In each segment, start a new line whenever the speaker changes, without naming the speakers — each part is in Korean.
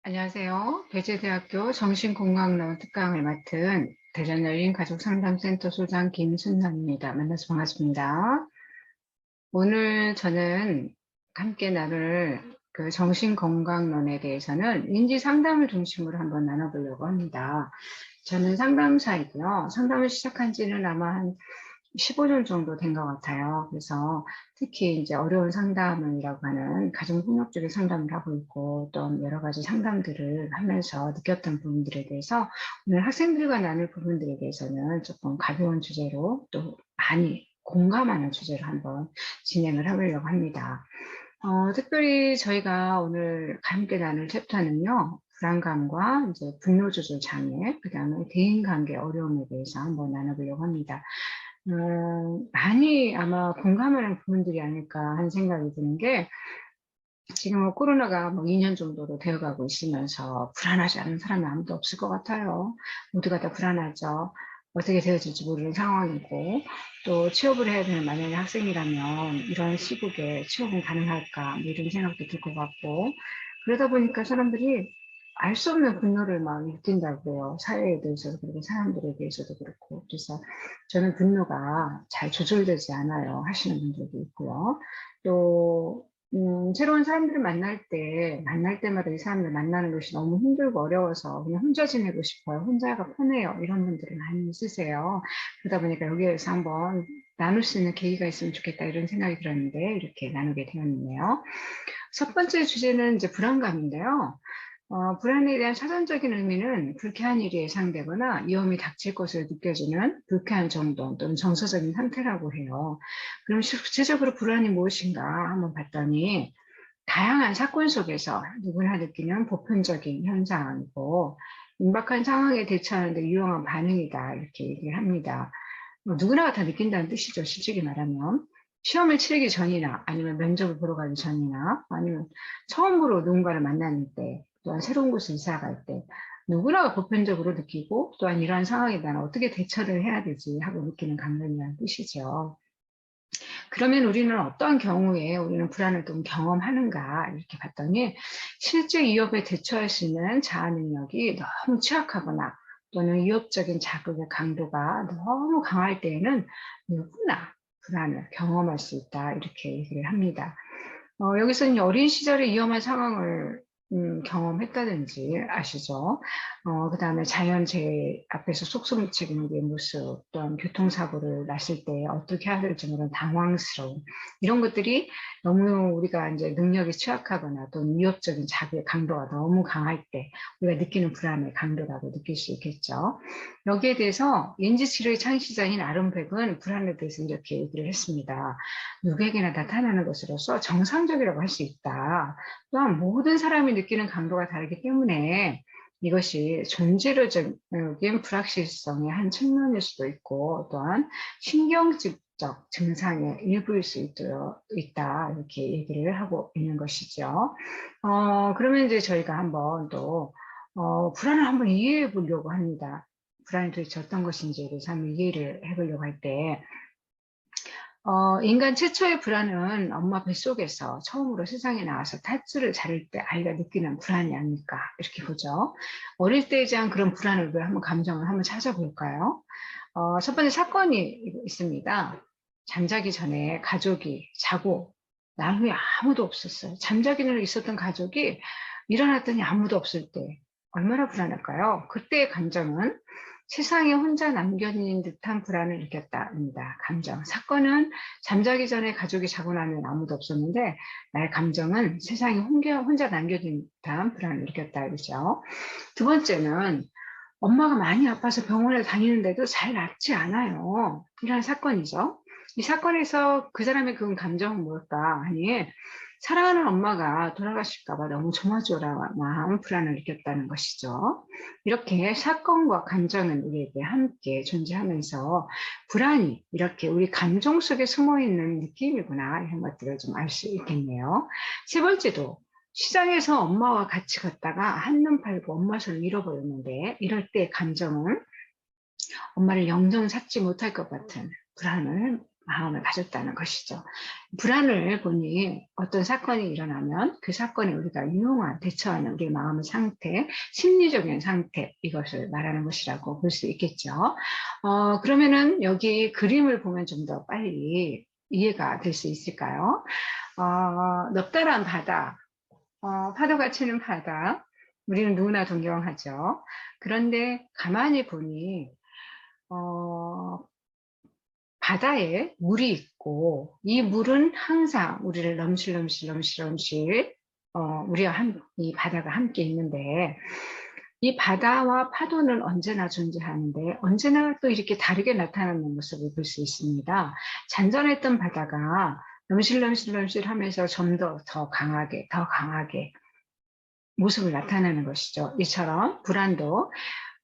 안녕하세요. 배재대학교 정신건강론 특강을 맡은 대전열린가족상담센터 소장 김순남입니다. 만나서 반갑습니다. 오늘 저는 함께 나눌 그 정신건강론에 대해서는 인지상담을 중심으로 한번 나눠보려고 합니다. 저는 상담사이고요. 상담을 시작한 지는 아마 한 15년 정도 된 것 같아요. 그래서 특히 이제 어려운 상담이라고 하는 가정폭력 쪽의 상담을 하고 있고 또 여러 가지 상담들을 하면서 느꼈던 부분들에 대해서 오늘 학생들과 나눌 부분들에 대해서는 조금 가벼운 주제로 또 많이 공감하는 주제로 한번 진행을 해보려고 합니다. 특별히 저희가 오늘 함께 나눌 챕터는요, 불안감과 이제 분노 조절 장애, 그 다음에 대인관계 어려움에 대해서 한번 나눠보려고 합니다. 많이 아마 공감하는 부분들이 아닐까 하는 생각이 드는 게, 지금 코로나가 뭐 2년 정도로 되어가고 있으면서 불안하지 않은 사람이 아무도 없을 것 같아요. 모두가 다 불안하죠. 어떻게 되어질지 모르는 상황이고, 또 취업을 해야 되는 만약에 학생이라면 이런 시국에 취업은 가능할까, 뭐 이런 생각도 들 것 같고, 그러다 보니까 사람들이 알 수 없는 분노를 막 느낀다고요. 사회에 대해서도 그렇고, 사람들에 대해서도 그렇고. 그래서 저는 분노가 잘 조절되지 않아요. 하시는 분들도 있고요. 또, 새로운 사람들을 만날 때마다 이 사람들 만나는 것이 너무 힘들고 어려워서 그냥 혼자 지내고 싶어요. 혼자가 편해요. 이런 분들이 많이 있으세요. 그러다 보니까 여기에서 한번 나눌 수 있는 계기가 있으면 좋겠다 이런 생각이 들었는데 이렇게 나누게 되었네요. 첫 번째 주제는 이제 불안감인데요. 불안에 대한 사전적인 의미는 불쾌한 일이 예상되거나 위험이 닥칠 것으로 느껴지는 불쾌한 정도 또는 정서적인 상태라고 해요. 그럼 구체적으로 불안이 무엇인가 한번 봤더니 다양한 사건 속에서 누구나 느끼는 보편적인 현상이고 임박한 상황에 대처하는 데 유용한 반응이다 이렇게 얘기를 합니다. 누구나가 다 느낀다는 뜻이죠. 솔직히 말하면. 시험을 치르기 전이나 아니면 면접을 보러 가기 전이나 아니면 처음으로 누군가를 만나는 때 또한 새로운 곳에 이사 갈 때 누구나가 보편적으로 느끼고 또한 이러한 상황에 대한 어떻게 대처를 해야 되지 하고 느끼는 감정이라는 뜻이죠. 그러면 우리는 어떠한 경우에 우리는 불안을 좀 경험하는가 이렇게 봤더니 실제 위협에 대처할 수 있는 자아 능력이 너무 취약하거나 또는 위협적인 자극의 강도가 너무 강할 때에는 누구나 불안을 경험할 수 있다 이렇게 얘기를 합니다. 여기서는 어린 시절에 위험한 상황을 경험했다든지 아시죠? 그다음에 자연재해 앞에서 속수무책인 게 모습, 또한 교통사고를 났을 때 어떻게 해야 될지 모르는 당황스러움, 이런 것들이 너무 우리가 이제 능력이 취약하거나 또 위협적인 자기의 강도가 너무 강할 때 우리가 느끼는 불안의 강도라고 느낄 수 있겠죠. 여기에 대해서 인지치료의 창시자인 아름백은 불안에 대해서 이렇게 얘기를 했습니다. 누구에게나 나타나는 것으로서 정상적이라고 할 수 있다. 또한 모든 사람이 느끼는 강도가 다르기 때문에 이것이 존재론적인 불확실성의 한 측면일 수도 있고 또한 신경질적 증상의 일부일 수 있다 이렇게 얘기를 하고 있는 것이죠. 그러면 이제 저희가 한번 또 불안을 한번 이해해 보려고 합니다. 불안이 도대체 어떤 것인지에 대해서 한번 이해를 해보려고 할 때, 인간 최초의 불안은 엄마 뱃속에서 처음으로 세상에 나와서 탯줄을 자를 때 아이가 느끼는 불안이 아닐까 이렇게 보죠. 어릴 때에 대한 그런 불안을 왜 한번 감정을 한번 찾아볼까요? 첫 번째 사건이 있습니다. 잠자기 전에 가족이 자고 난 후에 아무도 없었어요. 잠자기 전에 있었던 가족이 일어났더니 아무도 없을 때 얼마나 불안할까요? 그때의 감정은 세상에 혼자 남겨진 듯한 불안을 느꼈다입니다. 감정. 사건은 잠자기 전에 가족이 자고 나면 아무도 없었는데 나의 감정은 세상에 혼자 남겨진 듯한 불안을 느꼈다 이거죠. 두 번째는 엄마가 많이 아파서 병원에 다니는데도 잘 낫지 않아요. 이런 사건이죠. 이 사건에서 그 사람의 그 감정은 뭘까 하니 사랑하는 엄마가 돌아가실까 봐 너무 조마조마한 불안을 느꼈다는 것이죠. 이렇게 사건과 감정은 우리에게 함께 존재하면서 불안이 이렇게 우리 감정 속에 숨어있는 느낌이구나 이런 것들을 좀 알 수 있겠네요. 세 번째도 시장에서 엄마와 같이 걷다가 한눈 팔고 엄마 손을 잃어버렸는데 이럴 때 감정은 엄마를 영영 찾지 못할 것 같은 불안을 마음을 가졌다는 것이죠. 불안을 보니 어떤 사건이 일어나면 그 사건에 우리가 유용한 대처하는 우리 마음의 상태, 심리적인 상태, 이것을 말하는 것이라고 볼 수 있겠죠. 그러면은 여기 그림을 보면 좀 더 빨리 이해가 될 수 있을까요? 넓다란 바다, 파도가 치는 바다, 우리는 누구나 동경하죠. 그런데 가만히 보니 어, 바다에 물이 있고 이 물은 항상 우리를 넘실넘실 우리와 이 바다가 함께 있는데 이 바다와 파도는 언제나 존재하는데 언제나 또 이렇게 다르게 나타나는 모습을 볼 수 있습니다. 잔잔했던 바다가 넘실넘실 하면서 좀 더 강하게 모습을 나타내는 것이죠. 이처럼 불안도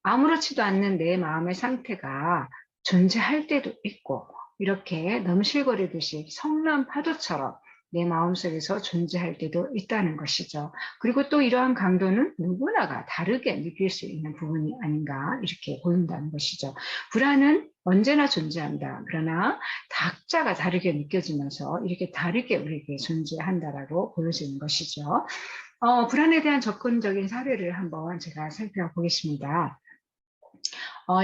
아무렇지도 않는 내 마음의 상태가 존재할 때도 있고 이렇게 넘실거리듯이 성난 파도처럼 내 마음속에서 존재할 때도 있다는 것이죠. 그리고 또 이러한 강도는 누구나가 다르게 느낄 수 있는 부분이 아닌가 이렇게 보인다는 것이죠. 불안은 언제나 존재한다. 그러나 각자가 다르게 느껴지면서 이렇게 다르게 우리에게 존재한다라고 보여지는 것이죠. 불안에 대한 접근적인 사례를 한번 제가 살펴보겠습니다.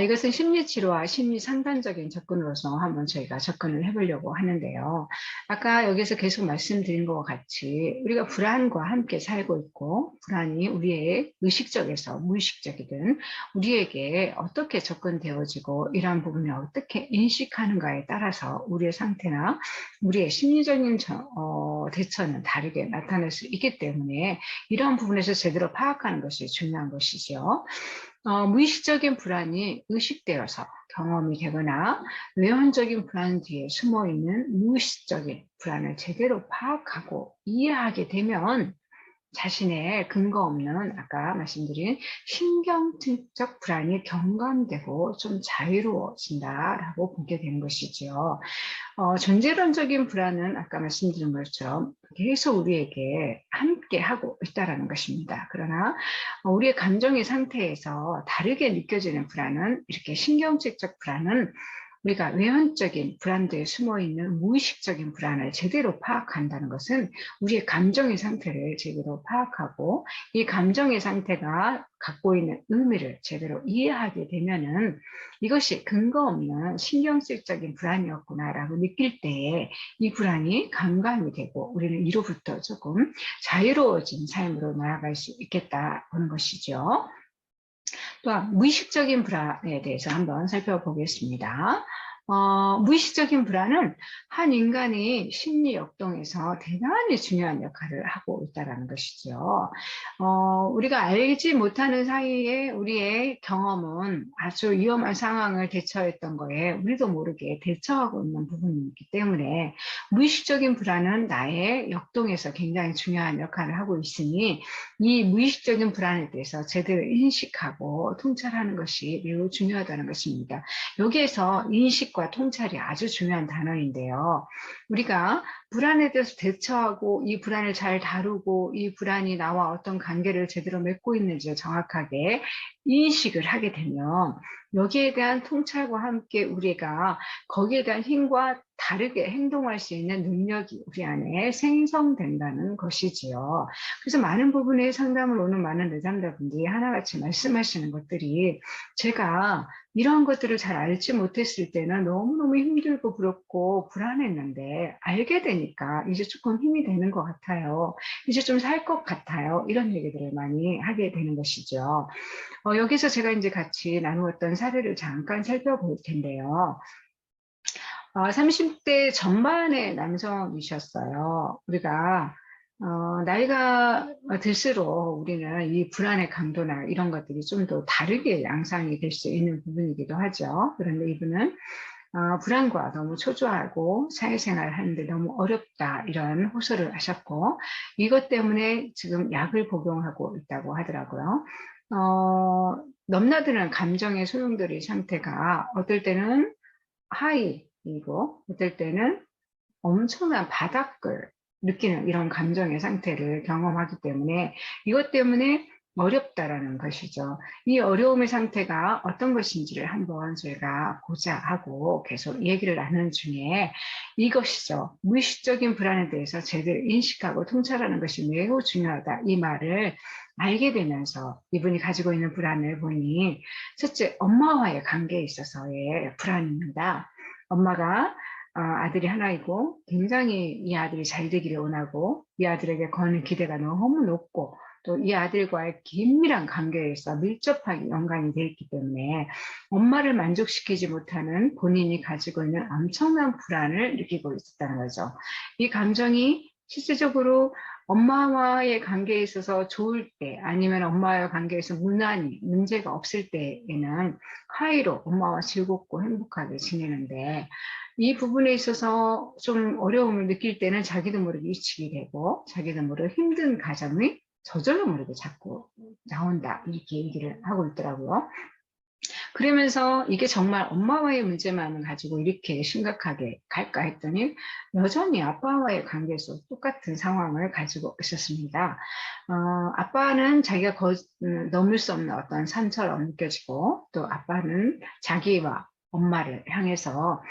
이것은 심리치료와 심리상담적인 접근으로서 한번 저희가 접근을 해보려고 하는데요. 아까 여기서 계속 말씀드린 것과 같이 우리가 불안과 함께 살고 있고 불안이 우리의 의식적에서 무의식적이든 우리에게 어떻게 접근되어지고 이러한 부분을 어떻게 인식하는가에 따라서 우리의 상태나 우리의 심리적인 대처는 다르게 나타날 수 있기 때문에 이러한 부분에서 제대로 파악하는 것이 중요한 것이죠. 무의식적인 불안이 의식되어서 경험이 되거나 외환적인 불안 뒤에 숨어있는 무의식적인 불안을 제대로 파악하고 이해하게 되면 자신의 근거 없는 아까 말씀드린 신경적 불안이 경감되고 좀 자유로워진다라고 보게 되는 것이죠. 존재론적인 불안은 아까 말씀드린 것처럼 계속 우리에게 함께 하고 있다는 것입니다. 그러나 우리의 감정의 상태에서 다르게 느껴지는 불안은 이렇게 신경질적 불안은 우리가 외현적인 불안도에 숨어있는 무의식적인 불안을 제대로 파악한다는 것은 우리의 감정의 상태를 제대로 파악하고 이 감정의 상태가 갖고 있는 의미를 제대로 이해하게 되면은 이것이 근거 없는 신경질적인 불안이었구나라고 느낄 때에 이 불안이 감감이 되고 우리는 이로부터 조금 자유로워진 삶으로 나아갈 수 있겠다 보는 것이죠. 또한 무의식적인 불안에 대해서 한번 살펴보겠습니다. 무의식적인 불안은 한 인간이 심리 역동에서 대단히 중요한 역할을 하고 있다는 것이죠. 우리가 알지 못하는 사이에 우리의 경험은 아주 위험한 상황을 대처했던 거에 우리도 모르게 대처하고 있는 부분이기 때문에 무의식적인 불안은 나의 역동에서 굉장히 중요한 역할을 하고 있으니 이 무의식적인 불안에 대해서 제대로 인식하고 통찰하는 것이 매우 중요하다는 것입니다. 여기에서 인식과 통찰이 아주 중요한 단어인데요. 우리가 불안에 대해서 대처하고 이 불안을 잘 다루고 이 불안이 나와 어떤 관계를 제대로 맺고 있는지 정확하게 인식을 하게 되면 여기에 대한 통찰과 함께 우리가 거기에 대한 힘과 다르게 행동할 수 있는 능력이 우리 안에 생성된다는 것이지요. 그래서 많은 부분에 상담을 오는 많은 내담자분들이 하나같이 말씀하시는 것들이 제가 이런 것들을 잘 알지 못했을 때는 너무너무 힘들고 그렇고 불안했는데 알게 되니까 이제 조금 힘이 되는 것 같아요. 이제 좀 살 것 같아요. 이런 얘기들을 많이 하게 되는 것이죠. 여기서 제가 이제 같이 나누었던 사례를 잠깐 살펴볼 텐데요. 30대 전반의 남성이셨어요. 우리가 나이가 들수록 우리는 이 불안의 강도나 이런 것들이 좀 더 다르게 양상이 될 수 있는 부분이기도 하죠. 그런데 이분은 불안과 너무 초조하고 사회생활을 하는데 너무 어렵다 이런 호소를 하셨고 이것 때문에 지금 약을 복용하고 있다고 하더라고요. 넘나드는 감정의 소용돌이 상태가 어떨 때는 하이이고 어떨 때는 엄청난 바닥을 느끼는 이런 감정의 상태를 경험하기 때문에 이것 때문에 어렵다라는 것이죠. 이 어려움의 상태가 어떤 것인지를 한번 저희가 보자 하고 계속 얘기를 나누는 중에 이것이죠. 무의식적인 불안에 대해서 제대로 인식하고 통찰하는 것이 매우 중요하다. 이 말을 알게 되면서 이분이 가지고 있는 불안을 보니 첫째, 엄마와의 관계에 있어서의 불안입니다. 엄마가 아들이 하나이고 굉장히 이 아들이 잘 되기를 원하고 이 아들에게 거는 기대가 너무 높고 또 이 아들과의 긴밀한 관계에서 밀접하게 연관이 되어 있기 때문에 엄마를 만족시키지 못하는 본인이 가지고 있는 엄청난 불안을 느끼고 있었다는 거죠. 이 감정이 실질적으로 엄마와의 관계에 있어서 좋을 때 아니면 엄마와의 관계에서 무난히 문제가 없을 때에는 화해로 엄마와 즐겁고 행복하게 지내는데 이 부분에 있어서 좀 어려움을 느낄 때는 자기도 모르게 위축이 되고 자기도 모르게 힘든 가정이 저절로 모르게 자꾸 나온다 이렇게 얘기를 하고 있더라고요. 그러면서 이게 정말 엄마와의 문제만을 가지고 이렇게 심각하게 갈까 했더니 여전히 아빠와의 관계에서 똑같은 상황을 가지고 있었습니다. 아빠는 자기가 넘을 수 없는 어떤 산처럼 느껴지고 또 아빠는 자기와 엄마를 향해서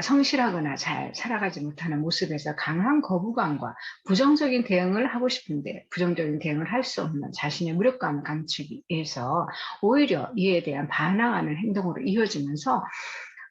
성실하거나 잘 살아가지 못하는 모습에서 강한 거부감과 부정적인 대응을 하고 싶은데 부정적인 대응을 할 수 없는 자신의 무력감을 감추기 위해서 오히려 이에 대한 반항하는 행동으로 이어지면서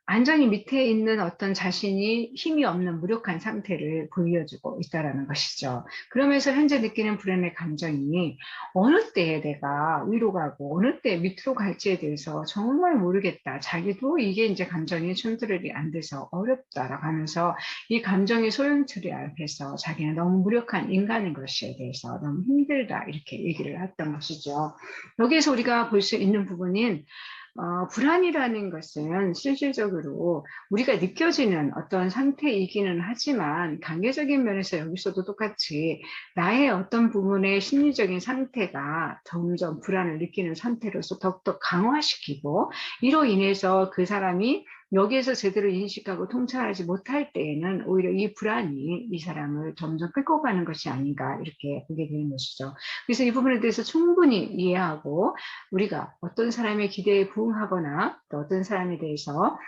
완전히 밑에 있는 어떤 자신이 힘이 없는 무력한 상태를 보여주고 있다는 것이죠. 그러면서 현재 느끼는 불안의 감정이 어느 때에 내가 위로 가고 어느 때 밑으로 갈지에 대해서 정말 모르겠다. 자기도 이게 이제 감정이 컨트롤이 안 돼서 어렵다라고 하면서 이 감정의 소용돌이 앞에서 자기는 너무 무력한 인간인 것에 대해서 너무 힘들다 이렇게 얘기를 했던 것이죠. 여기에서 우리가 볼 수 있는 부분인 불안이라는 것은 실질적으로 우리가 느껴지는 어떤 상태이기는 하지만 단계적인 면에서 여기서도 똑같이 나의 어떤 부분의 심리적인 상태가 점점 불안을 느끼는 상태로서 더욱더 강화시키고 이로 인해서 그 사람이 여기에서 제대로 인식하고 통찰하지 못할 때에는 오히려 이 불안이 이 사람을 점점 끌고 가는 것이 아닌가 이렇게 보게 되는 것이죠. 그래서 이 부분에 대해서 충분히 이해하고 우리가 어떤 사람의 기대에 부응하거나 또 어떤 사람에 대해서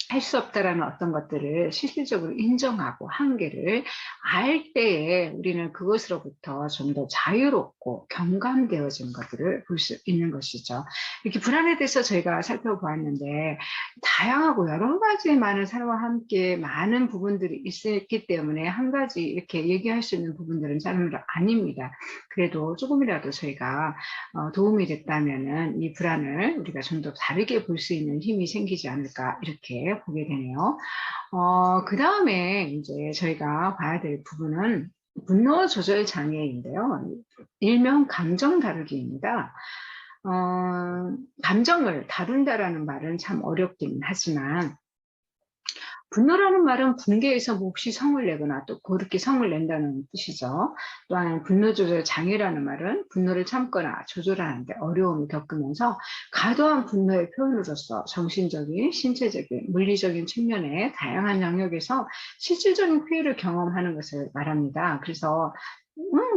할 수 없다라는 어떤 것들을 실질적으로 인정하고 한계를 알 때에 우리는 그것으로부터 좀 더 자유롭고 경감되어진 것들을 볼 수 있는 것이죠. 이렇게 불안에 대해서 저희가 살펴보았는데 다양하고 여러 가지 많은 사람과 함께 많은 부분들이 있기 때문에 한 가지 이렇게 얘기할 수 있는 부분들은 잘 아닙니다. 그래도 조금이라도 저희가 도움이 됐다면은 이 불안을 우리가 좀 더 다르게 볼 수 있는 힘이 생기지 않을까 이렇게 보게 되네요. 그 다음에 이제 저희가 봐야 될 부분은 분노 조절 장애인데요. 일명 감정 다루기입니다. 감정을 다룬다라는 말은 참 어렵긴 하지만 분노라는 말은 분개해서 몹시 성을 내거나 또 그렇게 성을 낸다는 뜻이죠. 또한 분노 조절 장애라는 말은 분노를 참거나 조절하는데 어려움을 겪으면서 과도한 분노의 표현으로서 정신적인, 신체적인, 물리적인 측면의 다양한 영역에서 실질적인 피해를 경험하는 것을 말합니다. 그래서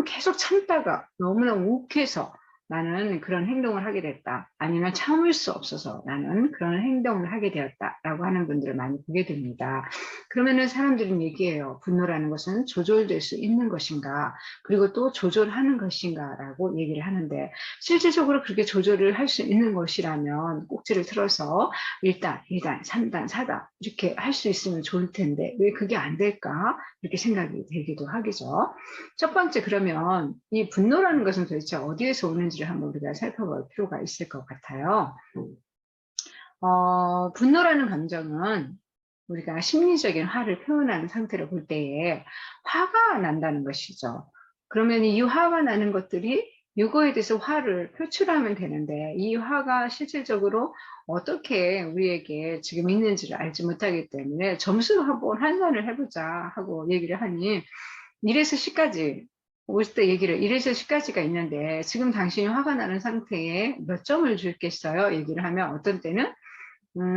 계속 참다가 너무너무 욱해서 나는 그런 행동을 하게 됐다. 아니면 참을 수 없어서 나는 그런 행동을 하게 되었다라고 하는 분들을 많이 보게 됩니다. 그러면은 사람들은 얘기해요. 분노라는 것은 조절될 수 있는 것인가, 그리고 또 조절하는 것인가라고 얘기를 하는데 실질적으로 그렇게 조절을 할 수 있는 것이라면 꼭지를 틀어서 1단, 2단, 3단, 4단 이렇게 할 수 있으면 좋을 텐데 왜 그게 안 될까? 이렇게 생각이 들기도 하겠죠. 첫 번째 그러면 이 분노라는 것은 도대체 어디에서 오는지를 한번 우리가 살펴볼 필요가 있을 것 같아요. 분노라는 감정은 우리가 심리적인 화를 표현하는 상태로 볼 때에 화가 난다는 것이죠. 그러면 이 화가 나는 것들이 이거에 대해서 화를 표출하면 되는데 이 화가 실질적으로 어떻게 우리에게 지금 있는지를 알지 못하기 때문에 점수로 한번 환산을 해보자 하고 얘기를 하니 1에서 10까지 50대 얘기를 1에서 10까지가 있는데 지금 당신이 화가 나는 상태에 몇 점을 주겠어요? 얘기를 하면 어떤 때는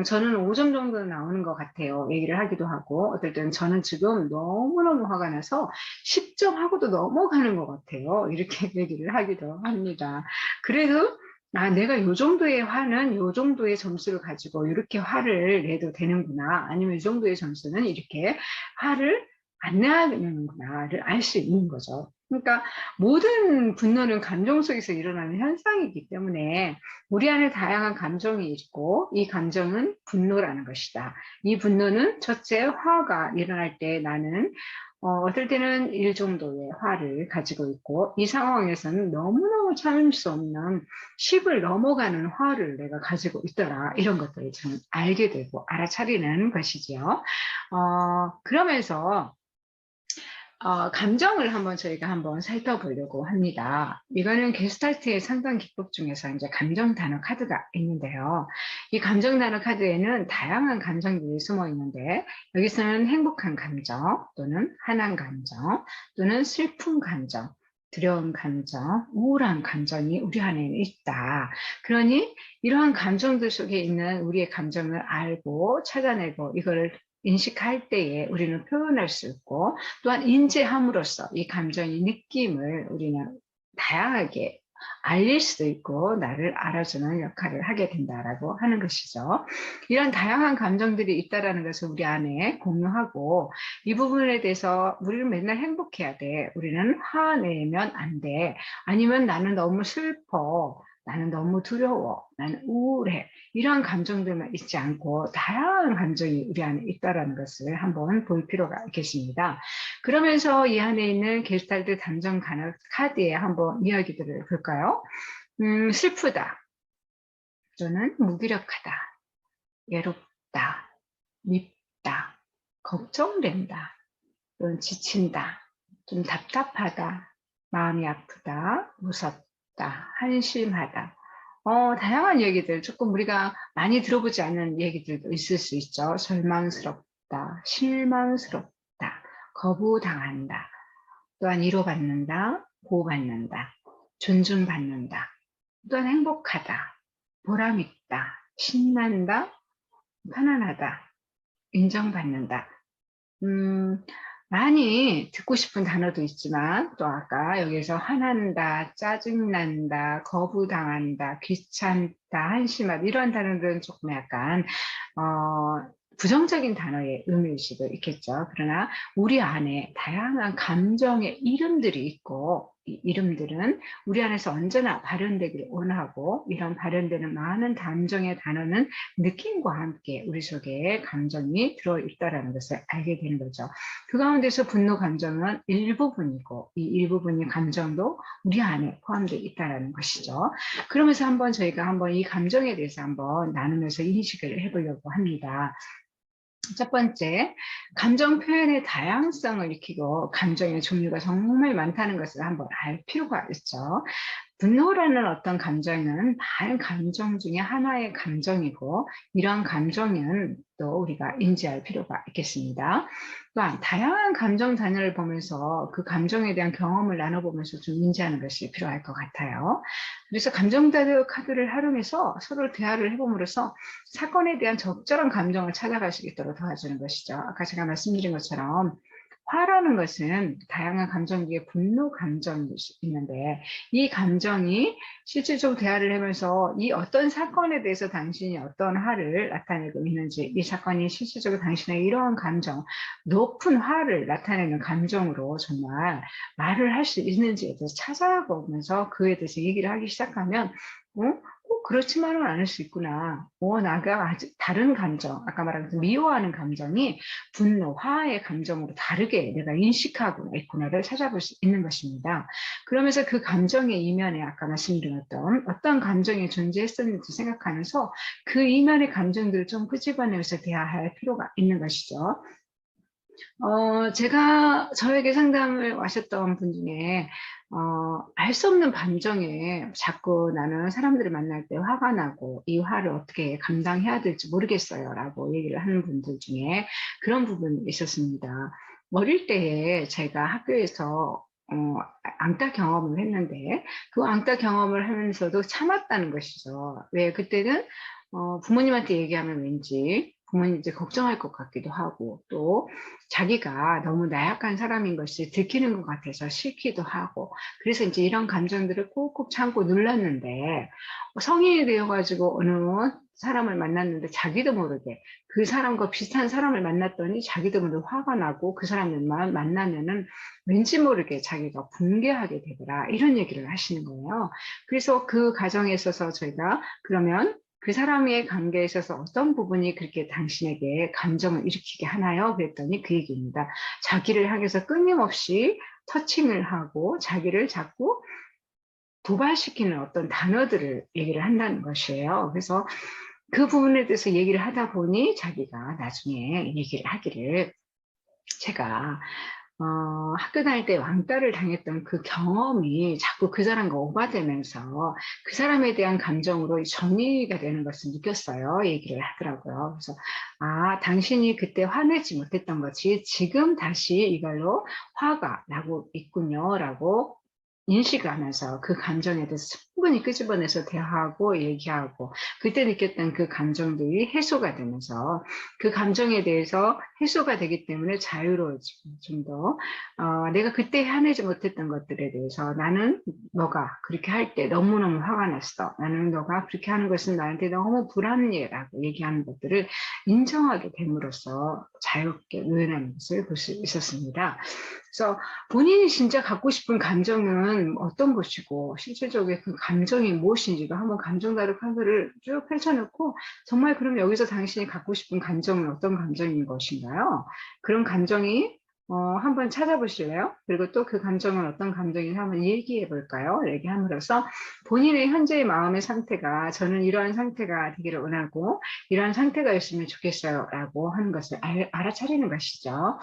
저는 5점 정도 나오는 것 같아요. 얘기를 하기도 하고, 어떨 때는 저는 지금 너무너무 화가 나서 10점 하고도 넘어가는 것 같아요. 이렇게 얘기를 하기도 합니다. 그래도, 아, 내가 요 정도의 화는 요 정도의 점수를 가지고 이렇게 화를 내도 되는구나. 아니면 이 정도의 점수는 이렇게 화를 안 내야 되는구나를 알 수 있는 거죠. 그러니까 모든 분노는 감정 속에서 일어나는 현상이기 때문에 우리 안에 다양한 감정이 있고 이 감정은 분노라는 것이다. 이 분노는 첫째 화가 일어날 때 나는 어떨 때는 1 정도의 화를 가지고 있고 이 상황에서는 너무너무 참을 수 없는 10을 넘어가는 화를 내가 가지고 있더라. 이런 것들을 좀 알게 되고 알아차리는 것이죠. 그러면서 감정을 저희가 한번 살펴보려고 합니다. 이거는 게스탈트의 상담 기법 중에서 이제 감정 단어 카드가 있는데요. 이 감정 단어 카드에는 다양한 감정들이 숨어 있는데, 여기서는 행복한 감정, 또는 화난 감정, 또는 슬픈 감정, 두려운 감정, 우울한 감정이 우리 안에 있다. 그러니 이러한 감정들 속에 있는 우리의 감정을 알고 찾아내고 이거를 인식할 때에 우리는 표현할 수 있고 또한 인지함으로써 이 감정의 느낌을 우리는 다양하게 알릴 수도 있고 나를 알아주는 역할을 하게 된다라고 하는 것이죠. 이런 다양한 감정들이 있다라는 것을 우리 안에 공유하고 이 부분에 대해서 우리는 맨날 행복해야 돼. 우리는 화내면 안 돼. 아니면 나는 너무 슬퍼. 나는 너무 두려워. 나는 우울해. 이러한 감정들만 있지 않고 다양한 감정이 우리 안에 있다는 것을 한번 볼 필요가 있겠습니다. 그러면서 이 안에 있는 게스탈트 감정 카드에 한번 이야기들을 볼까요? 슬프다. 또는 무기력하다. 외롭다. 밉다. 걱정된다. 또는 지친다. 좀 답답하다. 마음이 아프다. 무섭다. 한심하다. 다양한 얘기들, 조금 우리가 많이 들어보지 않은 얘기들도 있을 수 있죠. 절망스럽다, 실망스럽다, 거부당한다, 또한 위로받는다, 보호받는다, 존중받는다, 또한 행복하다, 보람있다, 신난다, 편안하다, 인정받는다. 음, 많이 듣고 싶은 단어도 있지만 또 아까 여기서 화난다, 짜증난다, 거부당한다, 귀찮다, 한심하다 이런 단어들은 조금 약간 부정적인 단어의 의미일 수도 있겠죠. 그러나 우리 안에 다양한 감정의 이름들이 있고 이 이름들은 우리 안에서 언제나 발현되기를 원하고 이런 발현되는 많은 감정의 단어는 느낌과 함께 우리 속에 감정이 들어있다는 것을 알게 되는 거죠. 그 가운데서 분노 감정은 일부분이고 이 일부분의 감정도 우리 안에 포함되어 있다는 것이죠. 그러면서 저희가 이 감정에 대해서 나누면서 인식을 해보려고 합니다. 첫 번째, 감정 표현의 다양성을 익히고 감정의 종류가 정말 많다는 것을 알 필요가 있죠. 분노라는 어떤 감정은 많은 감정 중에 하나의 감정이고 이러한 감정은 또 우리가 인지할 필요가 있겠습니다. 또한 다양한 감정 단어를 보면서 그 감정에 대한 경험을 나눠보면서 좀 인지하는 것이 필요할 것 같아요. 그래서 감정 단어 카드를 활용해서 서로 대화를 해봄으로써 사건에 대한 적절한 감정을 찾아갈 수 있도록 도와주는 것이죠. 아까 제가 말씀드린 것처럼 화라는 것은 다양한 감정 중에 분노 감정이 있는데 이 감정이 실질적으로 대화를 하면서 이 어떤 사건에 대해서 당신이 어떤 화를 나타내고 있는지 이 사건이 실질적으로 당신의 이러한 감정, 높은 화를 나타내는 감정으로 정말 말을 할 수 있는지에 대해서 찾아보면서 그에 대해서 얘기를 하기 시작하면 꼭 그렇지만은 않을 수 있구나. 나가 아주 다른 감정, 아까 말한 그 미워하는 감정이 분노, 화의 감정으로 다르게 내가 인식하고 있구나를 찾아볼 수 있는 것입니다. 그러면서 그 감정의 이면에 아까 말씀드렸던 어떤 감정이 존재했었는지 생각하면서 그 이면의 감정들을 좀 끄집어내면서 대화할 필요가 있는 것이죠. 제가 저에게 상담을 와셨던 분 중에 알 수 없는 감정에 자꾸 나는 사람들을 만날 때 화가 나고 이 화를 어떻게 감당해야 될지 모르겠어요라고 얘기를 하는 분들 중에 그런 부분이 있었습니다. 어릴 때에 제가 학교에서 앙따 경험을 했는데 그 앙따 경험을 하면서도 참았다는 것이죠. 왜 그때는 부모님한테 얘기하면 왠지 부모님 이제 걱정할 것 같기도 하고, 또 자기가 너무 나약한 사람인 것이 들키는 것 같아서 싫기도 하고, 그래서 이제 이런 감정들을 꾹꾹 참고 눌렀는데, 성인이 되어가지고 어느 사람을 만났는데 자기도 모르게 그 사람과 비슷한 사람을 만났더니 자기도 모르게 화가 나고, 그 사람만 만나면은 왠지 모르게 자기가 붕괴하게 되더라, 이런 얘기를 하시는 거예요. 그래서 그 과정에 있어서 저희가 그러면 그 사람의 관계에 있어서 어떤 부분이 그렇게 당신에게 감정을 일으키게 하나요? 그랬더니 그 얘기입니다. 자기를 향해서 끊임없이 터칭을 하고 자기를 자꾸 도발시키는 어떤 단어들을 얘기를 한다는 것이에요. 그래서 그 부분에 대해서 얘기를 하다 보니 자기가 나중에 얘기를 하기를, 제가 학교 다닐 때 왕따를 당했던 그 경험이 자꾸 그 사람과 오가되면서 그 사람에 대한 감정으로 정리가 되는 것을 느꼈어요. 얘기를 하더라고요. 그래서, 아, 당신이 그때 화내지 못했던 것이 지금 다시 이걸로 화가 나고 있군요, 라고 인식을 하면서 그 감정에 대해서 충분히 끄집어내서 대화하고 얘기하고, 그때 느꼈던 그 감정들이 해소가 되면서 그 감정에 대해서 해소가 되기 때문에 자유로워지고, 좀 더 내가 그때 해내지 못했던 것들에 대해서, 나는 너가 그렇게 할 때 너무너무 화가 났어, 나는 너가 그렇게 하는 것은 나한테 너무 불합리해 라고 얘기하는 것들을 인정하게 됨으로써 자유롭게 노연하는 것을 볼 수 있었습니다. 그래서 본인이 진짜 갖고 싶은 감정은 어떤 것이고 실질적으로 그 감정이 무엇인지도 한번 감정 다루 카드를 쭉 펼쳐놓고, 정말 그럼 여기서 당신이 갖고 싶은 감정은 어떤 감정인 것인가요? 그런 감정이 한번 찾아보실래요? 그리고 또 그 감정은 어떤 감정인지 한번 얘기해 볼까요? 얘기함으로써 본인의 현재의 마음의 상태가, 저는 이러한 상태가 되기를 원하고 이러한 상태가 있으면 좋겠어요 라고 하는 것을 알아차리는 것이죠.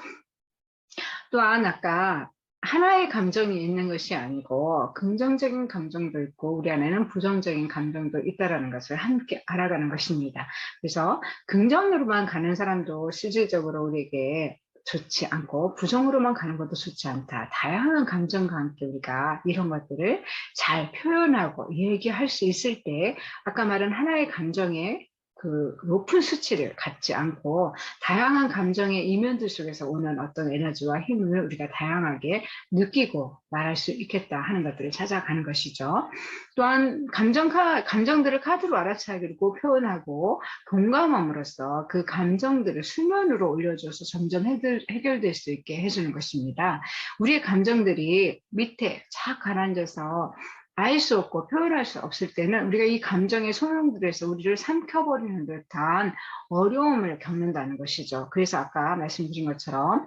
또한 아까 하나의 감정이 있는 것이 아니고 긍정적인 감정도 있고 우리 안에는 부정적인 감정도 있다는 것을 함께 알아가는 것입니다. 그래서 긍정으로만 가는 사람도 실질적으로 우리에게 좋지 않고, 부정으로만 가는 것도 좋지 않다. 다양한 감정과 함께 우리가 이런 것들을 잘 표현하고 얘기할 수 있을 때, 아까 말한 하나의 감정에 그 높은 수치를 갖지 않고 다양한 감정의 이면들 속에서 오는 어떤 에너지와 힘을 우리가 다양하게 느끼고 말할 수 있겠다 하는 것들을 찾아가는 것이죠. 또한 감정들을 카드로 알아차리고 표현하고 공감함으로써 그 감정들을 수면으로 올려줘서 점점 해결될 수 있게 해주는 것입니다. 우리의 감정들이 밑에 착 가라앉아서 알 수 없고 표현할 수 없을 때는 우리가 이 감정의 소용돌이에서 우리를 삼켜버리는 듯한 어려움을 겪는다는 것이죠. 그래서 아까 말씀드린 것처럼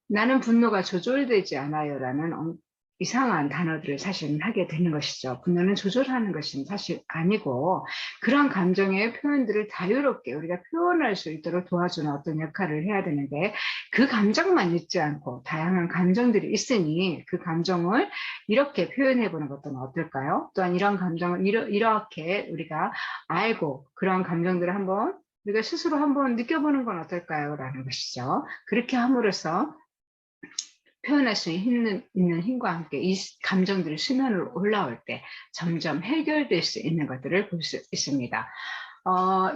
나는 분노가 조절되지 않아요 라는 이상한 단어들을 사실은 하게 되는 것이죠. 분노는 조절하는 것은 사실 아니고, 그런 감정의 표현들을 자유롭게 우리가 표현할 수 있도록 도와주는 어떤 역할을 해야 되는데, 그 감정만 있지 않고 다양한 감정들이 있으니 그 감정을 이렇게 표현해 보는 것은 어떨까요? 또한 이런 감정을 이렇게 우리가 알고 그런 감정들을 한번 우리가 스스로 한번 느껴보는 건 어떨까요? 라는 것이죠. 그렇게 함으로써 표현할 수 있는 힘과 함께 이 감정들이 수면으로 올라올 때 점점 해결될 수 있는 것들을 볼 수 있습니다.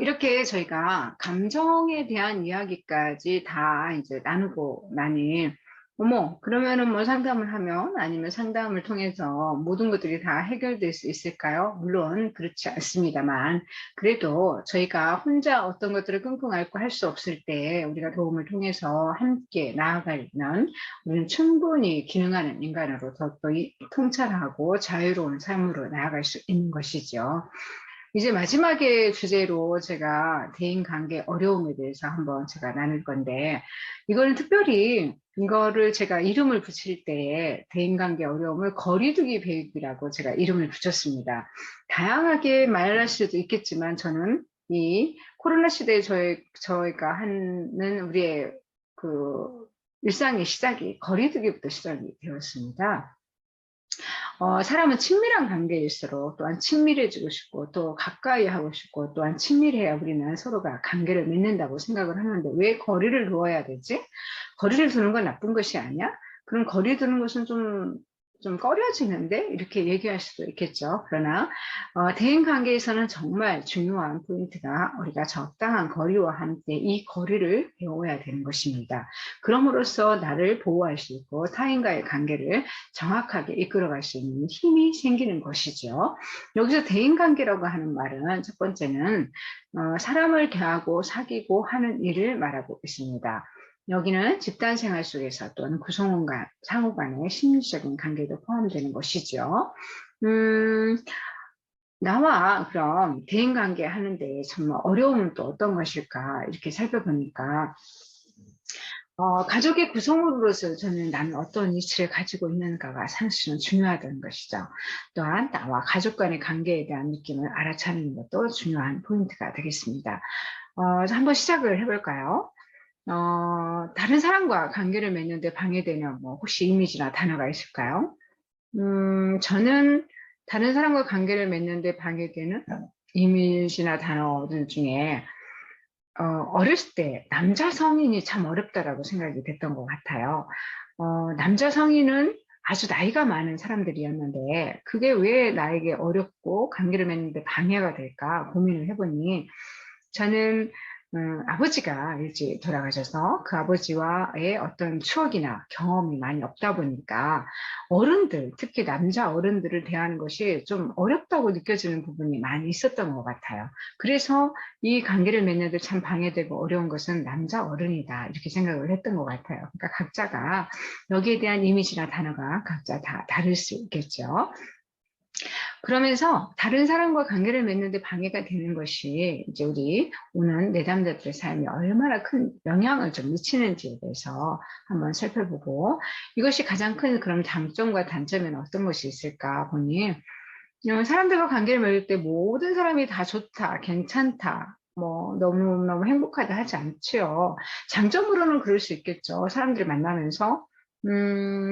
이렇게 저희가 감정에 대한 이야기까지 다 이제 나누고 나니, 어머, 그러면은 뭐 상담을 하면, 아니면 상담을 통해서 모든 것들이 다 해결될 수 있을까요? 물론 그렇지 않습니다만, 그래도 저희가 혼자 어떤 것들을 끙끙 앓고 할 수 없을 때 우리가 도움을 통해서 함께 나아가면 우리는 충분히 기능하는 인간으로 더욱더 통찰하고 자유로운 삶으로 나아갈 수 있는 것이죠. 이제 마지막에 주제로 제가 대인관계 어려움에 대해서 한번 제가 나눌 건데, 이거는 특별히 이거를 제가 이름을 붙일 때에 대인관계 어려움을 거리두기 배우기라고 제가 이름을 붙였습니다. 다양하게 말할 수도 있겠지만 저는 이 코로나 시대에 저희가 하는 우리의 그 일상의 시작이 거리두기부터 시작이 되었습니다. 사람은 친밀한 관계일수록 또한 친밀해지고 싶고 또 가까이 하고 싶고 또한 친밀해야 우리는 서로가 관계를 맺는다고 생각을 하는데, 왜 거리를 두어야 되지? 거리를 두는 건 나쁜 것이 아니야? 그럼 거리 두는 것은 좀 좀 꺼려지는데 이렇게 얘기할 수도 있겠죠. 그러나 대인 관계에서는 정말 중요한 포인트가 우리가 적당한 거리와 함께 이 거리를 배워야 되는 것입니다. 그럼으로써 나를 보호할 수 있고 타인과의 관계를 정확하게 이끌어갈 수 있는 힘이 생기는 것이죠. 여기서 대인 관계라고 하는 말은 첫 번째는 사람을 대하고 사귀고 하는 일을 말하고 있습니다. 여기는 집단 생활 속에서 또는 구성원과 상호 간의 심리적인 관계도 포함되는 것이죠. 나와 그럼 대인관계 하는데 정말 어려움은 또 어떤 것일까 이렇게 살펴보니까 가족의 구성원으로서 저는 나는 어떤 위치를 가지고 있는가가 사실은 중요하다는 것이죠. 또한 나와 가족 간의 관계에 대한 느낌을 알아차리는 것도 중요한 포인트가 되겠습니다. 한번 시작을 해볼까요? 다른 사람과 관계를 맺는데 방해되는 뭐 혹시 이미지나 단어가 있을까요? 저는 다른 사람과 관계를 맺는데 방해되는 이미지나 단어들 중에 어렸을 때 남자 성인이 참 어렵다라고 생각이 됐던 것 같아요. 남자 성인은 아주 나이가 많은 사람들이었는데 그게 왜 나에게 어렵고 관계를 맺는데 방해가 될까 고민을 해보니 저는 아버지가 일찍 돌아가셔서 그 아버지와의 어떤 추억이나 경험이 많이 없다 보니까 어른들, 특히 남자 어른들을 대하는 것이 좀 어렵다고 느껴지는 부분이 많이 있었던 것 같아요. 그래서 이 관계를 맺는데 참 방해되고 어려운 것은 남자 어른이다 이렇게 생각을 했던 것 같아요. 그러니까 각자가 여기에 대한 이미지나 단어가 각자 다 다를 수 있겠죠. 그러면서 다른 사람과 관계를 맺는데 방해가 되는 것이 이제 우리 오는 내담자들의 삶에 얼마나 큰 영향을 좀 미치는지에 대해서 한번 살펴보고 이것이 가장 큰 그럼 장점과 단점에는 어떤 것이 있을까 보니 사람들과 관계를 맺을 때 모든 사람이 다 좋다, 괜찮다, 뭐 너무너무 행복하다 하지 않지요. 장점으로는 그럴 수 있겠죠. 사람들을 만나면서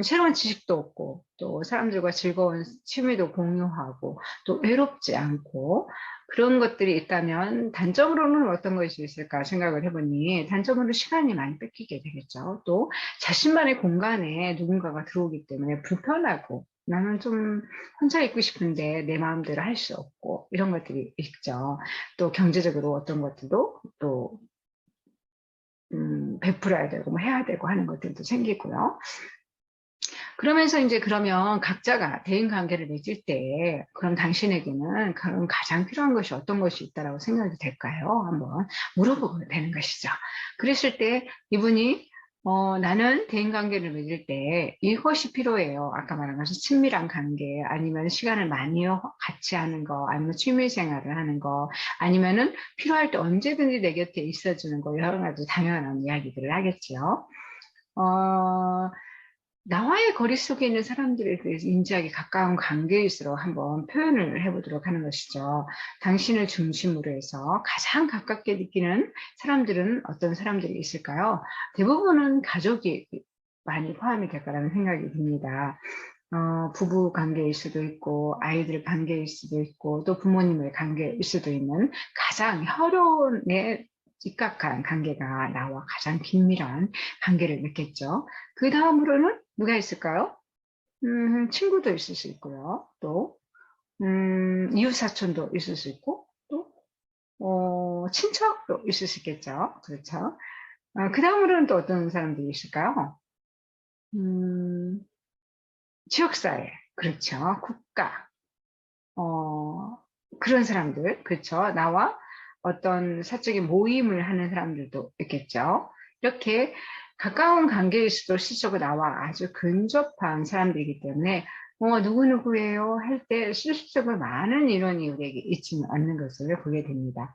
새로운 지식도 얻고 또 사람들과 즐거운 취미도 공유하고 또 외롭지 않고 그런 것들이 있다면 단점으로는 어떤 것이 있을까 생각을 해보니 단점으로 시간이 많이 뺏기게 되겠죠. 또 자신만의 공간에 누군가가 들어오기 때문에 불편하고 나는 좀 혼자 있고 싶은데 내 마음대로 할 수 없고 이런 것들이 있죠. 또 경제적으로 어떤 것들도 또 베풀어야 되고 뭐 해야 되고 하는 것들도 생기고요. 그러면서 이제 그러면 각자가 대인 관계를 맺을 때 그럼 당신에게는 그럼 가장 필요한 것이 어떤 것이 있다라고 생각이 될까요? 한번 물어보게 되는 것이죠. 그랬을 때 이분이 나는 대인 관계를 맺을 때 이것이 필요해요. 아까 말한 것은 친밀한 관계, 아니면 시간을 많이 같이 하는 거, 아니면 취미 생활을 하는 거, 아니면은 필요할 때 언제든지 내 곁에 있어주는 거, 여러 가지 당연한 이야기들을 하겠지요. 어, 나와의 거리 속에 있는 사람들에 대해서 인지하기 가까운 관계일수록 한번 표현을 해보도록 하는 것이죠. 당신을 중심으로 해서 가장 가깝게 느끼는 사람들은 어떤 사람들이 있을까요? 대부분은 가족이 많이 포함이 될 거라는 생각이 듭니다. 부부 관계일 수도 있고 아이들 관계일 수도 있고 또 부모님의 관계일 수도 있는 가장 혈연에 입각한 관계가 나와 가장 긴밀한 관계를 맺겠죠. 그 다음으로는 누가 있을까요? 친구도 있을 수 있고요. 또 이웃사촌도 있을 수 있고 또 친척도 있을 수 있겠죠. 그렇죠. 그 다음으로는 또 어떤 사람들이 있을까요? 음, 지역사회, 그렇죠. 국가, 어, 그런 사람들, 그렇죠. 나와 어떤 사적인 모임을 하는 사람들도 있겠죠. 이렇게 가까운 관계일수록 실제로 나와 아주 근접한 사람들이기 때문에 누구누구예요 할 때 실질적으로 많은 인원이 우리에게 있지는 않는 것을 보게 됩니다.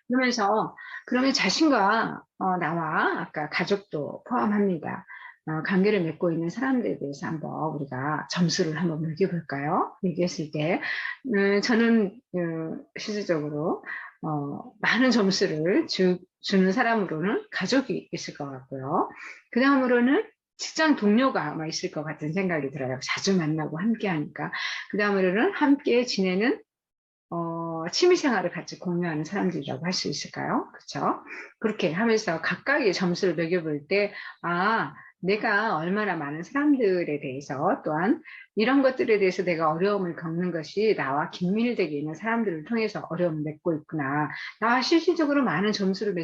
그러면서 그러면 자신과 나와 아까 가족도 포함합니다. 관계를 맺고 있는 사람들에 대해서 한번 우리가 점수를 한번 매겨볼까요? 얘기했을 때 저는 실질적으로 많은 점수를 주는 사람으로는 가족이 있을 것 같고요. 그 다음으로는 직장 동료가 아마 있을 것 같은 생각이 들어요. 자주 만나고 함께 하니까. 그 다음으로는 함께 지내는 취미 생활을 같이 공유하는 사람들이라고 할 수 있을까요? 그렇죠? 그렇게 하면서 각각의 점수를 매겨볼 때, 아, 내가 얼마나 많은 사람들에 대해서 또한 이런 것들에 대해서 내가 어려움을 겪는 것이 나와 긴밀되게 있는 사람들을 통해서 어려움을 맺고 있구나. 나와 실질적으로 많은 점수를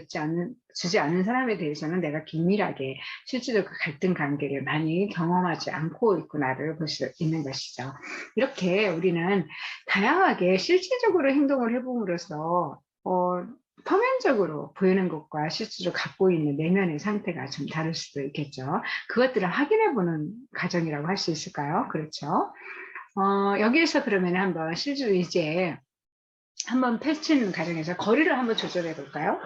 주지 않는 사람에 대해서는 내가 긴밀하게 실질적 그 갈등 관계를 많이 경험하지 않고 있구나를 볼 수 있는 것이죠. 이렇게 우리는 다양하게 실질적으로 행동을 해봄으로써 표면적으로 보이는 것과 실제로 갖고 있는 내면의 상태가 좀 다를 수도 있겠죠. 그것들을 확인해보는 과정이라고 할 수 있을까요? 그렇죠. 여기에서 그러면 한번 실제로 이제 한번 펼치는 과정에서 거리를 한번 조절해 볼까요?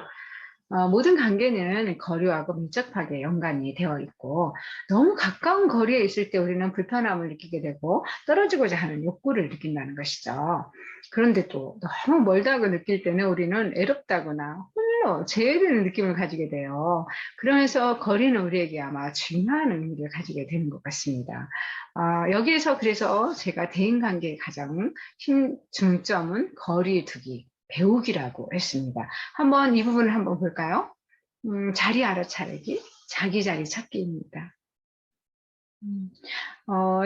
모든 관계는 거리하고 밀접하게 연관이 되어 있고 너무 가까운 거리에 있을 때 우리는 불편함을 느끼게 되고 떨어지고자 하는 욕구를 느낀다는 것이죠. 그런데 또 너무 멀다고 느낄 때는 우리는 애롭다거나 홀로 제외되는 느낌을 가지게 돼요. 그러면서 거리는 우리에게 아마 중요한 의미를 가지게 되는 것 같습니다. 여기에서 그래서 제가 대인관계의 가장 중점은 거리 두기, 배우기라고 했습니다. 한번 이 부분을 한번 볼까요? 자리 알아차리기, 자기 자리 찾기입니다.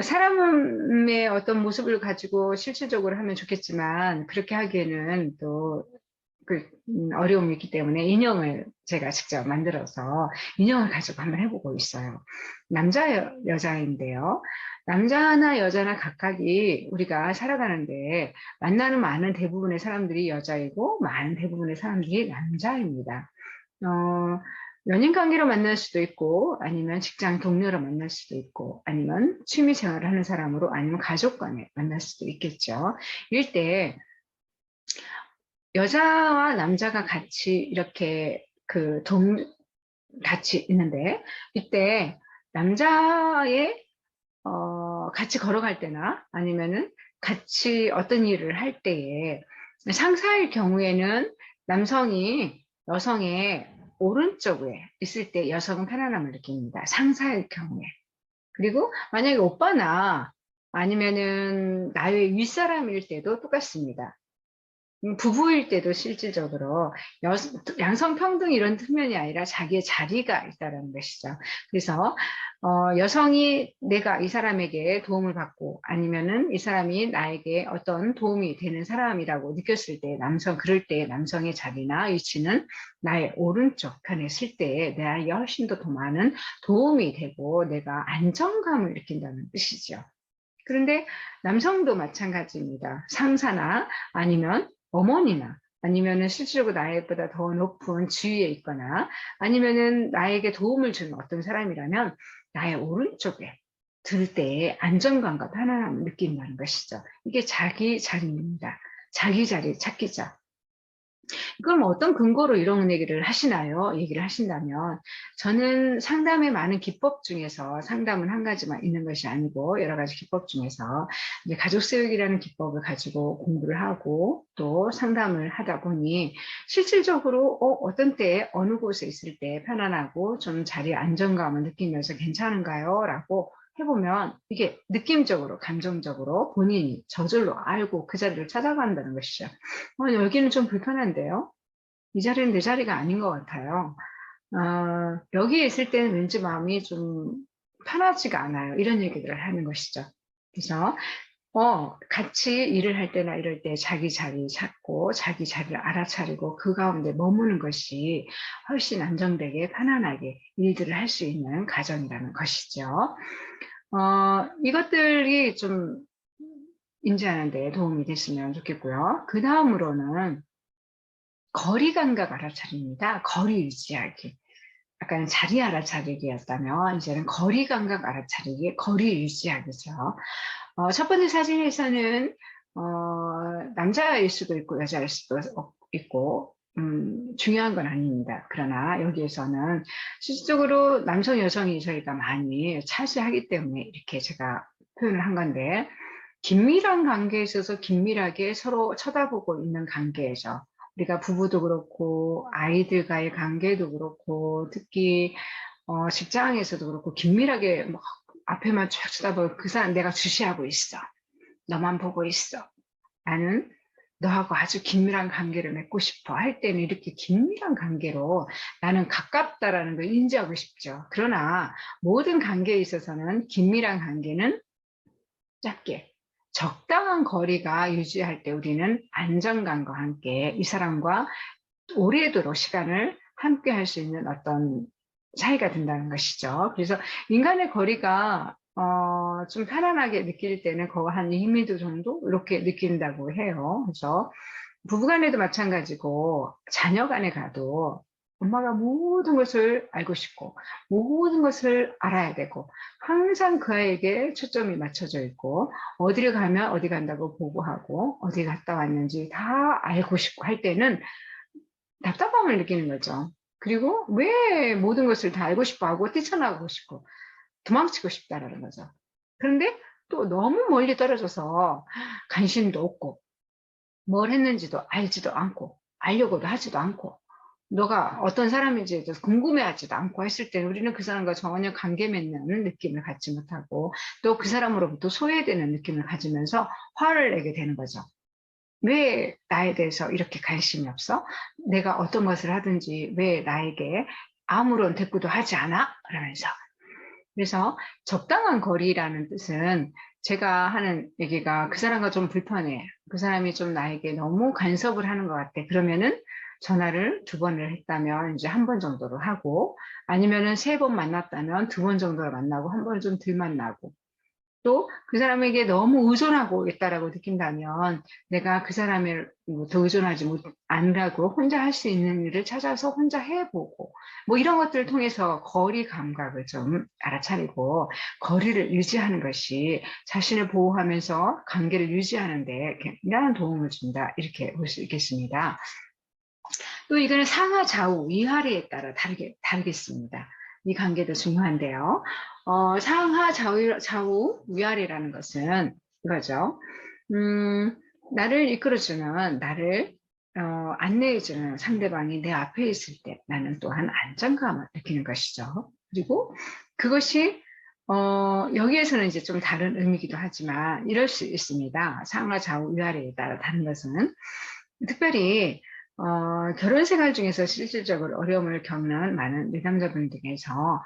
사람의 어떤 모습을 가지고 실질적으로 하면 좋겠지만 그렇게 하기에는 또 어려움이 있기 때문에 인형을 제가 직접 만들어서 인형을 가지고 한번 해보고 있어요. 남자, 여자인데요. 남자나 여자나 각각이 우리가 살아가는데 만나는 많은 대부분의 사람들이 여자이고 많은 대부분의 사람들이 남자입니다. 연인 관계로 만날 수도 있고 아니면 직장 동료로 만날 수도 있고 아니면 취미 생활을 하는 사람으로 아니면 가족 간에 만날 수도 있겠죠. 이럴 때 여자와 남자가 같이 이렇게 같이 있는데 이때 남자의 같이 걸어갈 때나 아니면은 같이 어떤 일을 할 때에 상사일 경우에는 남성이 여성의 오른쪽에 있을 때 여성은 편안함을 느낍니다. 상사일 경우에. 그리고 만약에 오빠나 아니면은 나의 윗사람일 때도 똑같습니다. 부부일 때도 실질적으로 양성평등 이런 측면이 아니라 자기의 자리가 있다는 것이죠. 그래서 여성이 내가 이 사람에게 도움을 받고 아니면은 이 사람이 나에게 어떤 도움이 되는 사람이라고 느꼈을 때 그럴 때 남성의 자리나 위치는 나의 오른쪽 편에 있을 때 내가 훨씬 더 많은 도움이 되고 내가 안정감을 느낀다는 뜻이죠. 그런데 남성도 마찬가지입니다. 상사나 아니면 어머니나 아니면은 실질적으로 나보다 더 높은 지위에 있거나 아니면은 나에게 도움을 주는 어떤 사람이라면 나의 오른쪽에 들 때의 안정감과 편안함을 느낀다는 것이죠. 이게 자기 자리입니다. 자기 자리 찾기죠. 그럼 어떤 근거로 이런 얘기를 하신다면 저는 상담의 많은 기법 중에서 상담은 한 가지만 있는 것이 아니고 여러 가지 기법 중에서 이제 가족교육이라는 기법을 가지고 공부를 하고 또 상담을 하다 보니 실질적으로 어떤 때에 어느 곳에 있을 때 편안하고 좀 자리에 안정감을 느끼면서 괜찮은가요? 라고 해보면 이게 느낌적으로 감정적으로 본인이 저절로 알고 그 자리를 찾아간다는 것이죠. 여기는 좀 불편한데요. 이 자리는 내 자리가 아닌 것 같아요. 여기에 있을 때는 왠지 마음이 좀 편하지가 않아요. 이런 얘기들을 하는 것이죠. 그래서 같이 일을 할 때나 이럴 때 자기 자리 찾고 자기 자리를 알아차리고 그 가운데 머무는 것이 훨씬 안정되게 편안하게 일들을 할 수 있는 과정이라는 것이죠. 이것들이 좀 인지하는 데 도움이 됐으면 좋겠고요. 그 다음으로는 거리 감각 알아차립니다. 거리 유지하기. 아까는 자리 알아차리기였다면 이제는 거리 감각 알아차리기, 거리 유지하기죠. 첫 번째 사진에서는 남자일 수도 있고 여자일 수도 있고 중요한 건 아닙니다. 그러나 여기에서는 실질적으로 남성, 여성이 저희가 많이 차지하기 때문에 이렇게 제가 표현을 한 건데 긴밀한 관계에 있어서 긴밀하게 서로 쳐다보고 있는 관계에서 우리가 부부도 그렇고 아이들과의 관계도 그렇고 특히 직장에서도 그렇고 긴밀하게 막 앞에만 쭉 쳐다보고 그 사람 내가 주시하고 있어. 너만 보고 있어. 나는 너하고 아주 긴밀한 관계를 맺고 싶어 할 때는 이렇게 긴밀한 관계로 나는 가깝다라는 걸 인지하고 싶죠. 그러나 모든 관계에 있어서는 긴밀한 관계는 짧게 적당한 거리가 유지할 때 우리는 안정감과 함께 이 사람과 오래도록 시간을 함께 할 수 있는 어떤 사이가 된다는 것이죠. 그래서 인간의 거리가 좀 편안하게 느낄 때는 거의 한 2m 정도 이렇게 느낀다고 해요. 그래서 부부 간에도 마찬가지고 자녀 간에 가도 엄마가 모든 것을 알고 싶고 모든 것을 알아야 되고 항상 그 아이에게 초점이 맞춰져 있고 어디를 가면 어디 간다고 보고하고 어디 갔다 왔는지 다 알고 싶고 할 때는 답답함을 느끼는 거죠. 그리고 왜 모든 것을 다 알고 싶어 하고 뛰쳐나가고 싶고 도망치고 싶다라는 거죠. 그런데 또 너무 멀리 떨어져서 관심도 없고 뭘 했는지도 알지도 않고 알려고도 하지도 않고 너가 어떤 사람인지에 대해서 궁금해하지도 않고 했을 때 우리는 그 사람과 전혀 관계 맺는 느낌을 갖지 못하고 또 그 사람으로부터 소외되는 느낌을 가지면서 화를 내게 되는 거죠. 왜 나에 대해서 이렇게 관심이 없어? 내가 어떤 것을 하든지 왜 나에게 아무런 대꾸도 하지 않아? 그러면서. 그래서 적당한 거리라는 뜻은 제가 하는 얘기가 그 사람과 좀 불편해. 그 사람이 좀 나에게 너무 간섭을 하는 것 같아. 그러면은 전화를 2번을 했다면 이제 1번 정도로 하고 아니면은 3번 만났다면 2번 정도를 만나고 1번은 좀 덜 만나고 또 그 사람에게 너무 의존하고 있다라고 느낀다면 내가 그 사람을 더 의존하지 않으라고 혼자 할 수 있는 일을 찾아서 혼자 해보고 뭐 이런 것들을 통해서 거리 감각을 좀 알아차리고 거리를 유지하는 것이 자신을 보호하면서 관계를 유지하는 데 굉장한 도움을 준다 이렇게 볼 수 있겠습니다. 또 이거는 상하 좌우 위아래에 따라 다르겠습니다. 이 관계도 중요한데요. 상하 좌우 위아래라는 것은 이거죠. 음, 나를 이끌어주는, 나를 안내해주는 상대방이 내 앞에 있을 때 나는 또한 안정감을 느끼는 것이죠. 그리고 그것이 여기에서는 이제 좀 다른 의미이기도 하지만 이럴 수 있습니다. 상하 좌우 위아래에 따라 다른 것은 특별히 결혼 생활 중에서 실질적으로 어려움을 겪는 많은 내담자분들에서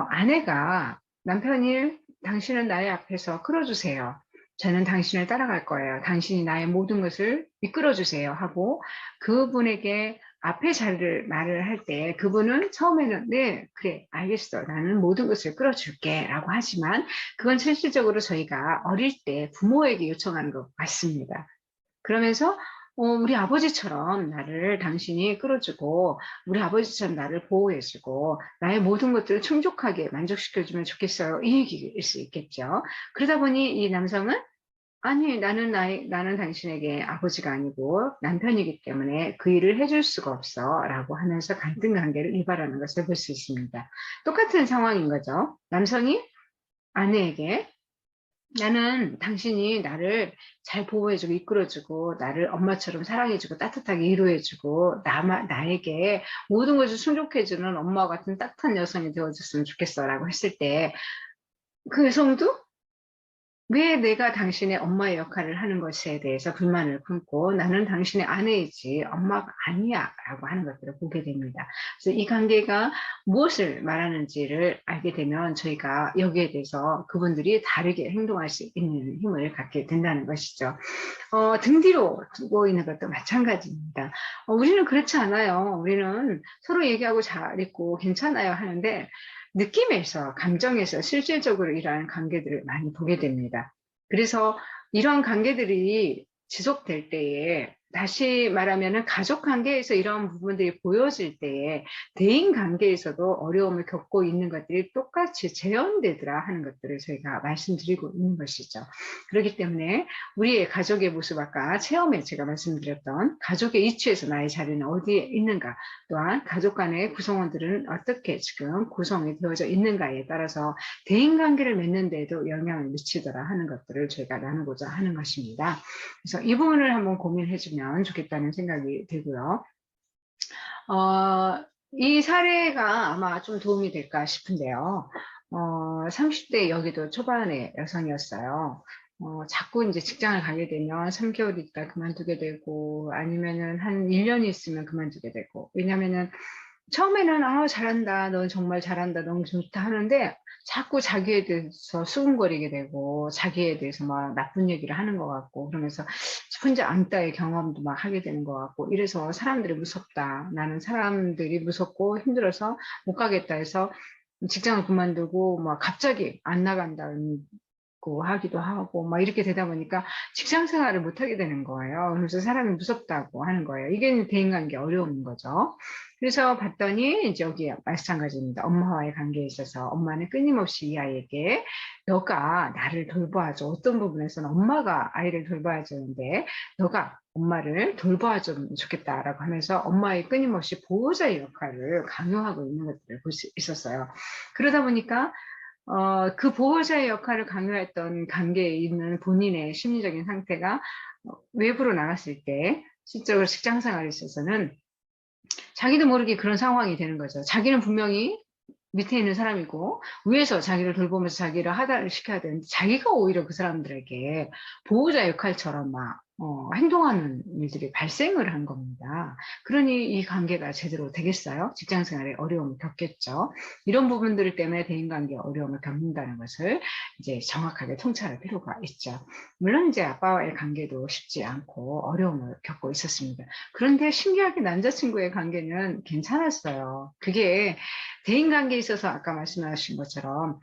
아내가 남편이 당신은 나의 앞에서 끌어주세요. 저는 당신을 따라갈 거예요. 당신이 나의 모든 것을 이끌어 주세요 하고 그분에게 앞에 자리를 말을 할 때 그분은 처음에는 네, 그래, 알겠어. 나는 모든 것을 끌어줄게 라고 하지만 그건 실질적으로 저희가 어릴 때 부모에게 요청하는 것 같습니다. 그러면서 우리 아버지처럼 나를 당신이 끌어주고 우리 아버지처럼 나를 보호해주고 나의 모든 것들을 충족하게 만족시켜주면 좋겠어요. 이 얘기일 수 있겠죠. 그러다 보니 이 남성은 아니 나는 당신에게 아버지가 아니고 남편이기 때문에 그 일을 해줄 수가 없어 라고 하면서 갈등 관계를 유발하는 것을 볼 수 있습니다. 똑같은 상황인 거죠. 남성이 아내에게 나는 당신이 나를 잘 보호해주고 이끌어주고 나를 엄마처럼 사랑해주고 따뜻하게 위로해주고 나에게 모든 것을 충족해주는 엄마와 같은 따뜻한 여성이 되어줬으면 좋겠어 라고 했을 때 그 여성도 왜 내가 당신의 엄마의 역할을 하는 것에 대해서 불만을 품고 나는 당신의 아내이지 엄마가 아니야 라고 하는 것들을 보게 됩니다. 그래서 이 관계가 무엇을 말하는지를 알게 되면 저희가 여기에 대해서 그분들이 다르게 행동할 수 있는 힘을 갖게 된다는 것이죠. 등 뒤로 두고 있는 것도 마찬가지입니다. 우리는 그렇지 않아요. 우리는 서로 얘기하고 잘 있고 괜찮아요 하는데 느낌에서, 감정에서 실질적으로 일어나는 관계들을 많이 보게 됩니다. 그래서 이런 관계들이 지속될 때에 다시 말하면은 가족 관계에서 이런 부분들이 보여질 때에 대인 관계에서도 어려움을 겪고 있는 것들이 똑같이 재현되더라 하는 것들을 저희가 말씀드리고 있는 것이죠. 그렇기 때문에 우리의 가족의 모습 아까 체험에 제가 말씀드렸던 가족의 이치에서 나의 자리는 어디에 있는가 또한 가족 간의 구성원들은 어떻게 지금 구성이 되어져 있는가에 따라서 대인관계를 맺는 데에도 영향을 미치더라 하는 것들을 저희가 나누고자 하는 것입니다. 그래서 이 부분을 한번 고민해 주면 좋겠다는 생각이 들고요. 이 사례가 아마 좀 도움이 될까 싶은데요. 30대 여기도 초반의 여성이었어요. 자꾸 이제 직장을 가게 되면 3개월 있다 그만두게 되고 아니면은 한 1년이 있으면 그만두게 되고. 왜냐면은 처음에는 "아 잘한다. 넌 정말 잘한다. 너무 좋다." 하는데 자꾸 자기에 대해서 수군거리게 되고 자기에 대해서 막 나쁜 얘기를 하는 것 같고 그러면서 혼자 앙따의 경험도 막 하게 되는 것 같고 이래서 '사람들이 무섭다. 나는 사람들이 무섭고 힘들어서 못 가겠다.' 해서 직장을 그만두고 막 갑자기 안 나간다는 고 하기도 하고 막 이렇게 되다 보니까 직장 생활을 못 하게 되는 거예요. 그래서 사람이 무섭다고 하는 거예요. 이게 대인관계 어려운 거죠. 그래서 봤더니 이제 여기에 마찬가지입니다. 엄마와의 관계에 있어서 엄마는 끊임없이 이 아이에게 "너가 나를 돌봐야 줘." 어떤 부분에서는 엄마가 아이를 돌봐야 되는데 "너가 엄마를 돌봐야 줬으면 좋겠다."라고 하면서 엄마의 끊임없이 보호자의 역할을 강요하고 있는 것들을 볼 수 있었어요. 그러다 보니까 그 보호자의 역할을 강요했던 관계에 있는 본인의 심리적인 상태가 외부로 나갔을 때 실제로 직장 생활에 있어서는 자기도 모르게 그런 상황이 되는 거죠. 자기는 분명히 밑에 있는 사람이고 위에서 자기를 돌보면서 자기를 하달을 시켜야 되는데 자기가 오히려 그 사람들에게 보호자 역할처럼 막 행동하는 일들이 발생을 한 겁니다. 그러니 이 관계가 제대로 되겠어요? 직장 생활에 어려움을 겪겠죠. 이런 부분들 때문에 대인관계에 어려움을 겪는다는 것을 이제 정확하게 통찰할 필요가 있죠. 물론 이제 아빠와의 관계도 쉽지 않고 어려움을 겪고 있었습니다. 그런데 신기하게 남자친구의 관계는 괜찮았어요. 그게 대인관계에 있어서 아까 말씀하신 것처럼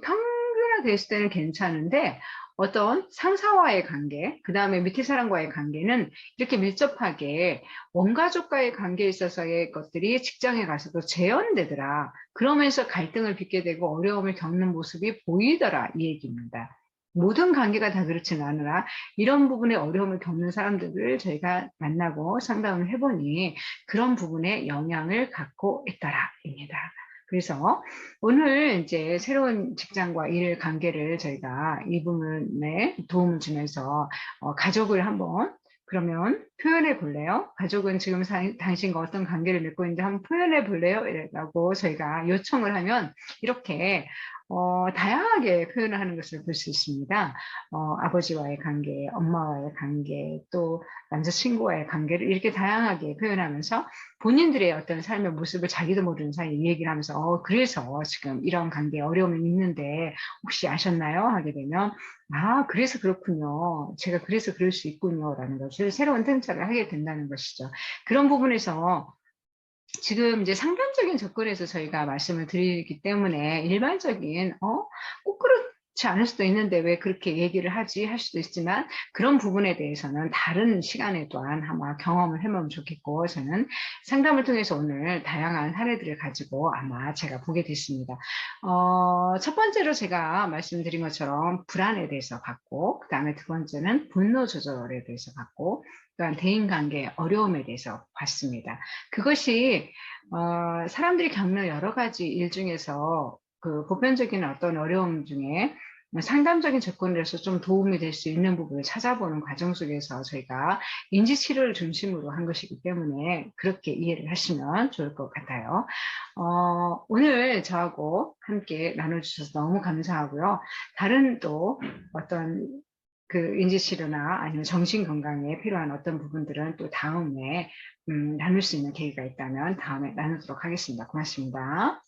평균화됐을 때는 괜찮은데 어떤 상사와의 관계, 그다음에 밑에 사람과의 관계는 이렇게 밀접하게 원가족과의 관계에 있어서의 것들이 직장에 가서도 재현되더라. 그러면서 갈등을 빚게 되고 어려움을 겪는 모습이 보이더라. 이 얘기입니다. 모든 관계가 다 그렇진 않으나 이런 부분에 어려움을 겪는 사람들을 저희가 만나고 상담을 해 보니 그런 부분에 영향을 갖고 있더라입니다. 그래서 오늘 인제 새로운 직장과 일 관계를 저희가 이 부분에 도움을 주면서 가족을 한번 그러면 표현해 볼래요? "가족은 지금 당신과 어떤 관계를 맺고 있는지 한번 표현해 볼래요?" 이라고 저희가 요청을 하면 이렇게 다양하게 표현을 하는 것을 볼 수 있습니다. 아버지와의 관계, 엄마와의 관계, 또 남자친구와의 관계를 이렇게 다양하게 표현하면서 본인들의 어떤 삶의 모습을 자기도 모르는 사이에 얘기를 하면서 그래서 지금 이런 관계에 어려움이 있는데 혹시 아셨나요?" 하게 되면 "아 그래서 그렇군요. 제가 그래서 그럴 수 있군요."라는 것을 새로운 통찰을 하게 된다는 것이죠. 그런 부분에서 지금 이제 상담적인 접근에서 저희가 말씀을 드리기 때문에 일반적인 꼭 그렇지 않을 수도 있는데 '왜 그렇게 얘기를 하지?' 할 수도 있지만 그런 부분에 대해서는 다른 시간에 또한 아마 경험을 해 보면 좋겠고 저는 상담을 통해서 오늘 다양한 사례들을 가지고 아마 제가 보게 됐습니다. 첫 번째로 제가 말씀드린 것처럼 불안에 대해서 봤고 그다음에 두 번째는 분노 조절에 대해서 봤고 또한 대인관계의 어려움에 대해서 봤습니다. 그것이 사람들이 겪는 여러 가지 일 중에서 그 보편적인 어떤 어려움 중에 상담적인 접근을 해서 좀 도움이 될 수 있는 부분을 찾아보는 과정 속에서 저희가 인지 치료를 중심으로 한 것이기 때문에 그렇게 이해를 하시면 좋을 것 같아요. 오늘 저하고 함께 나눠 주셔서 너무 감사하고요. 다른 또 어떤 그 인지 치료나 아니면 정신 건강에 필요한 어떤 부분들은 또 다음에 나눌 수 있는 계기가 있다면 다음에 나누도록 하겠습니다. 고맙습니다.